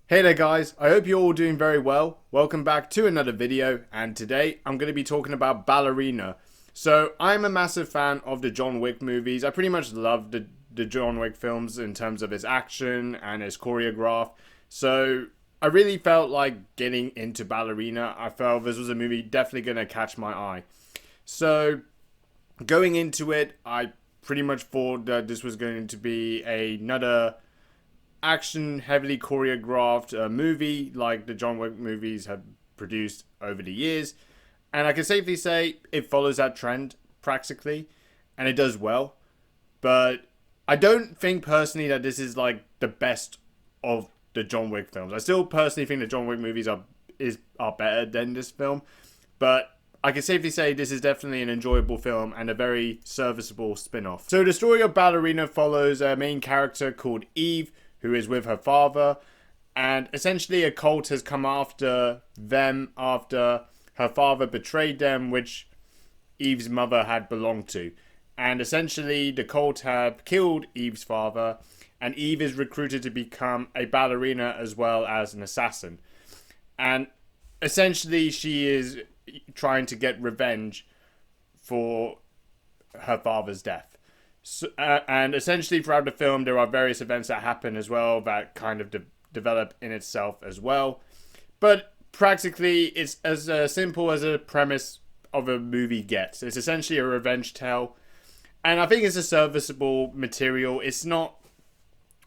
Hey there guys, I hope you're all doing very well. Welcome back to another video, and today I'm going to be talking about Ballerina. So I'm a massive fan of the John Wick movies. I pretty much love the John Wick films in terms of his action and his choreograph. So I really felt like getting into Ballerina. I felt this was a movie definitely going to catch my eye. So going into it, I pretty much thought that this was going to be another action heavily choreographed movie like the John Wick movies have produced over the years, and I can safely say it follows that trend practically, and it does well. But I don't think personally that this is like the best of the John Wick films. I still personally think the John Wick movies are better than this film, but I can safely say this is definitely an enjoyable film and a very serviceable spin-off. So the story of Ballerina follows a main character called Eve, who is with her father, and essentially a cult has come after them after her father betrayed them, which Eve's mother had belonged to. And essentially the cult have killed Eve's father, and Eve is recruited to become a ballerina as well as an assassin. And essentially she is trying to get revenge for her father's death. So, and essentially throughout the film there are various events that happen as well that kind of develop in itself as well. But practically it's as simple as a premise of a movie gets. It's essentially a revenge tale, and I think it's a serviceable material. It's not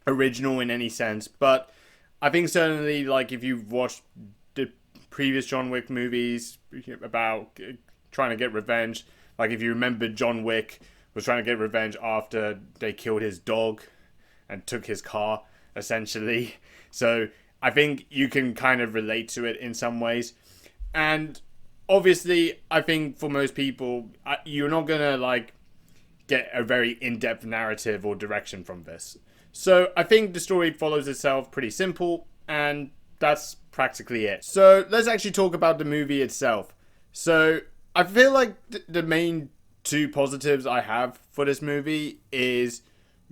original in any sense, but I think certainly like if you've watched the previous John Wick movies about trying to get revenge, like if you remember John Wick was trying to get revenge after they killed his dog and took his car, essentially. So I think you can kind of relate to it in some ways. And obviously, I think for most people, you're not going to like get a very in-depth narrative or direction from this. So I think the story follows itself pretty simple, and that's practically it. So let's actually talk about the movie itself. So I feel like the main two positives I have for this movie is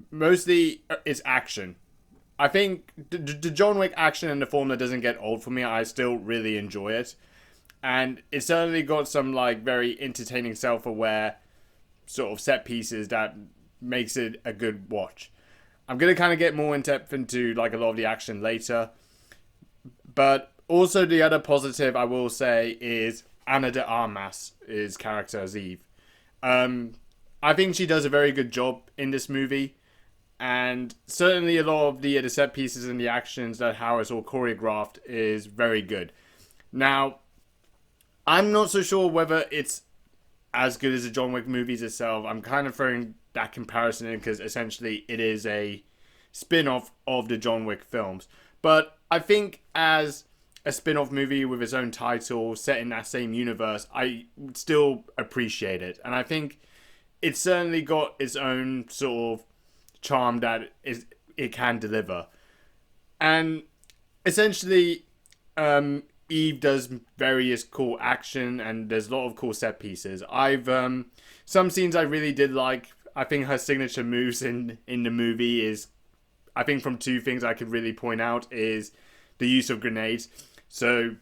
mostly its action. I think the John Wick action in the form that doesn't get old for me. I still really enjoy it, and it certainly got some like very entertaining, self-aware sort of set pieces that makes it a good watch. I'm gonna kind of get more in depth into like a lot of the action later, but also the other positive I will say is Ana de Armas' character as Eve. I think she does a very good job in this movie, and certainly a lot of the set pieces and the actions, that how it's all choreographed, is very good. Now, I'm not so sure whether it's as good as the John Wick movies itself. I'm kind of throwing that comparison in because essentially it is a spin-off of the John Wick films. But I think as a spin-off movie with its own title set in that same universe, I would still appreciate it. And I think it's certainly got its own sort of charm that it can deliver. And essentially, Eve does various cool action, and there's a lot of cool set pieces. Some scenes I really did like. I think her signature moves in the movie is, I think from two things I could really point out is the use of grenades. So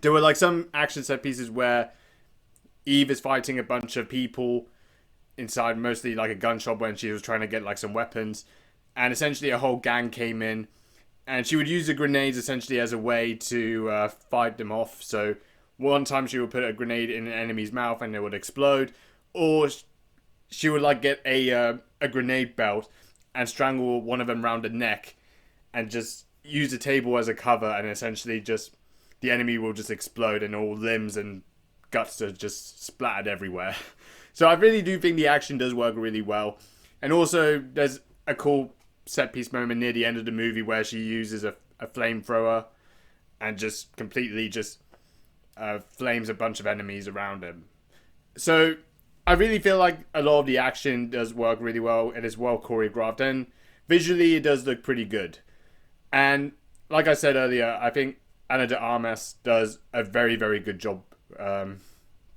there were like some action set pieces where Eve is fighting a bunch of people inside mostly like a gun shop when she was trying to get like some weapons, and essentially a whole gang came in, and she would use the grenades essentially as a way to fight them off. So one time she would put a grenade in an enemy's mouth and it would explode, or she would like get a grenade belt and strangle one of them around the neck and just use the table as a cover, and essentially just the enemy will just explode and all limbs and guts are just splattered everywhere. So I really do think the action does work really well. And also there's a cool set piece moment near the end of the movie where she uses a flamethrower and just completely just flames a bunch of enemies around him. So I really feel like a lot of the action does work really well. It is well choreographed, and visually it does look pretty good. And like I said earlier, I think Ana de Armas does a very, very good job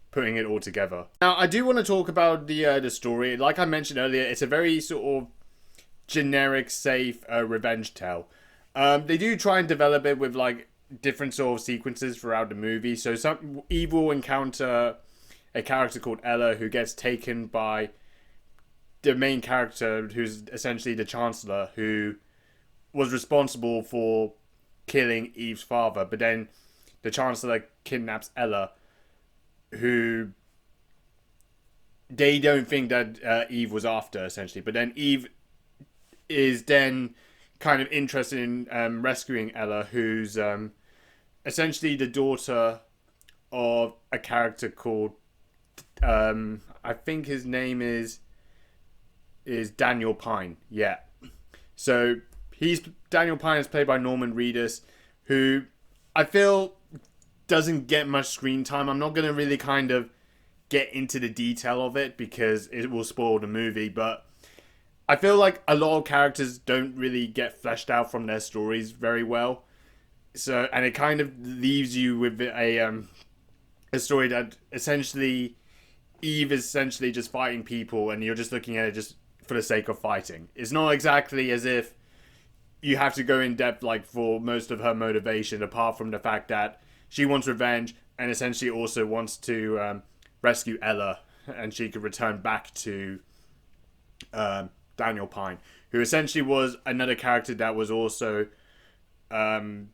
putting it all together. Now, I do want to talk about the story. Like I mentioned earlier, it's a very sort of generic, safe revenge tale. They do try and develop it with like different sort of sequences throughout the movie. So some Eve will encounter a character called Ella who gets taken by the main character, who's essentially the Chancellor, who was responsible for killing Eve's father. But then the Chancellor kidnaps Ella, who they don't think that Eve was after, essentially. But then Eve is then kind of interested in rescuing Ella, who's essentially the daughter of a character called I think his name is Daniel Pine. Yeah. So Daniel Pine is played by Norman Reedus, who I feel doesn't get much screen time. I'm not going to really kind of get into the detail of it because it will spoil the movie, but I feel like a lot of characters don't really get fleshed out from their stories very well. So, and it kind of leaves you with a story that essentially Eve is essentially just fighting people, and you're just looking at it just for the sake of fighting. It's not exactly as if you have to go in depth like for most of her motivation, apart from the fact that she wants revenge and essentially also wants to rescue Ella, and she could return back to Daniel Pine, who essentially was another character that was also put on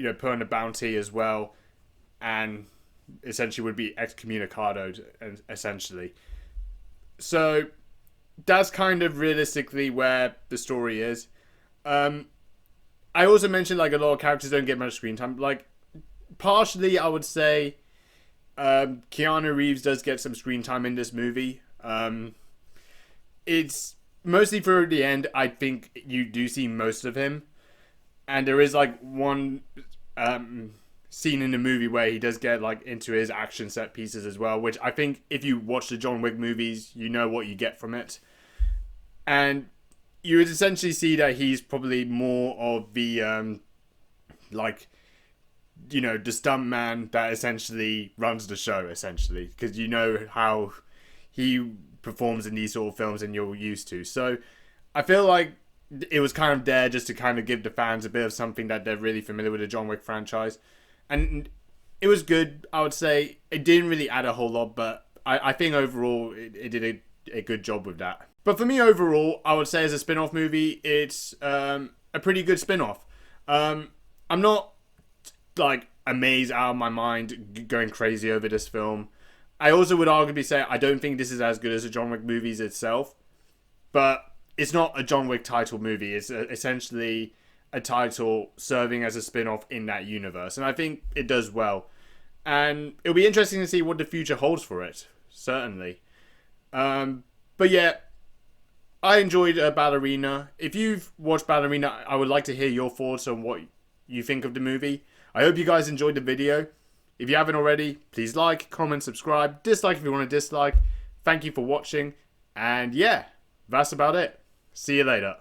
a bounty as well, and essentially would be excommunicadoed, essentially. So that's kind of realistically where the story is. I also mentioned like a lot of characters don't get much screen time. Like partially, I would say Keanu Reeves does get some screen time in this movie. It's mostly for the end. I think you do see most of him, and there is like one scene in the movie where he does get like into his action set pieces as well, which I think if you watch the John Wick movies, you know what you get from it. And you would essentially see that he's probably more of the the stunt man that essentially runs the show, essentially, because you know how he performs in these sort of films and you're used to. So I feel like it was kind of there just to kind of give the fans a bit of something that they're really familiar with the John Wick franchise. And it was good, I would say. It didn't really add a whole lot, but I think overall it did a good job with that. But for me overall, I would say as a spin-off movie, it's a pretty good spin-off. I'm not like amazed out of my mind going crazy over this film. I also would arguably say I don't think this is as good as the John Wick movies itself, but it's not a John Wick title movie. It's essentially a title serving as a spin-off in that universe, and I think it does well. And it'll be interesting to see what the future holds for it, certainly. But yeah, I enjoyed Ballerina. If you've watched Ballerina, I would like to hear your thoughts on what you think of the movie. I hope you guys enjoyed the video. If you haven't already, please like, comment, subscribe, dislike if you want to dislike. Thank you for watching, and yeah, that's about it. See you later.